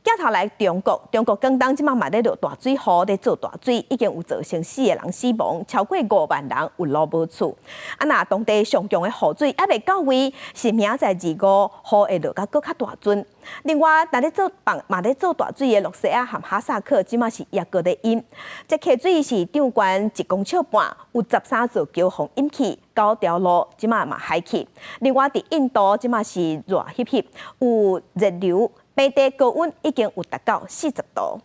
镜头来中国广东即马嘛咧落大水雨咧做大水，已经有造成4个人死亡，超过5万人有路无厝。那当地上强的雨水还未到位，是明仔载25雨会落甲搁较大阵。另外，咧做大水的洛西亚和哈萨克，即马是也搁咧淹。这溪水是涨悬1公尺半，有13座桥洪淹去，9条路即马嘛海去。另外，伫印度即马是热翕，有热流，平地高温已经有达到40度。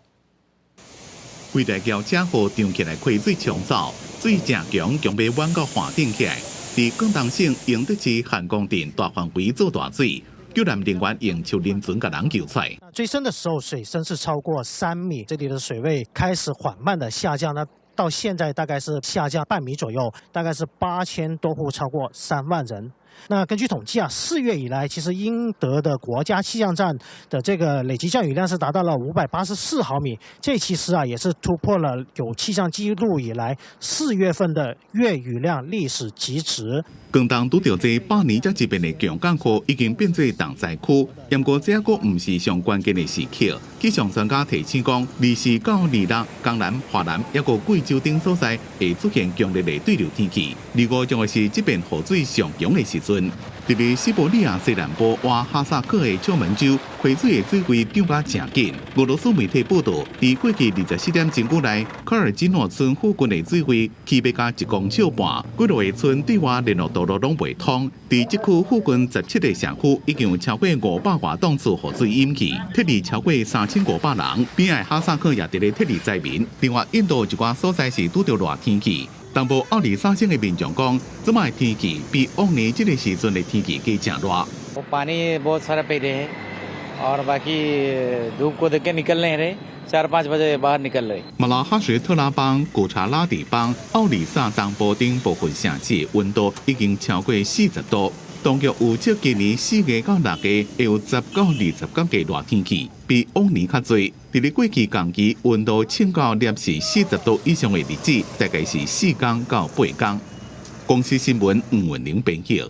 几台轿车河涨起来溪水冲走，水正强，强要弯到岸顶起来。伫广东省永德市汉江镇大范围做大水。救援人员用手拎船把人救出来。最深的时候，水深是超过3米，这里的水位开始缓慢的下降呢。到现在大概是下降半米左右，大概是8000多户，超过3万人。那根据统计啊，4月以来，其实英德的国家气象站的这个累计降雨量是达到了584毫米，这其实啊也是突破了有气象记录以来4月份的月雨量历史极值。广东拄到这100年才一遍的强降雨，已经变做重灾区。不过这个唔是上关键的时刻。气象专家提醒讲，24到26，江南、华南还有贵州等所在会出现强烈的对流天气。25将会是这边雨水上强的时阵。伫咧西伯利亚西南部哇哈萨克的丘门州，溪水的水位涨甲正紧。俄罗斯媒体报道，伫过去24点钟内，科尔基诺村附近的水位起要加1公尺半，几落个村对外联络道路拢未通。伫这区附近17个社区，已经有超过500多栋厝雨水淹去，撤离超过3500人。边爱哈萨克也伫咧撤离灾民。另外，印度有一寡所在是拄到热天气。东部奥里萨省的民众讲，这摆天气比往年这个时阵的天气更正热。पानी बहुत सारा पे रहे और बाकी धूप को देख के निकल नहीं रहे 4-5 बजे बाहर निकल रहे。马拉哈什特拉邦、古查拉底邦、奥里萨东部等部分城市温度已经超过40度。当局预测今年4月到6月会有10到20角嘅热天气，比往年较多。伫咧过去同期温度升到摄氏40度以上的日子，大概是4天到8天。公司新闻吴文玲编辑。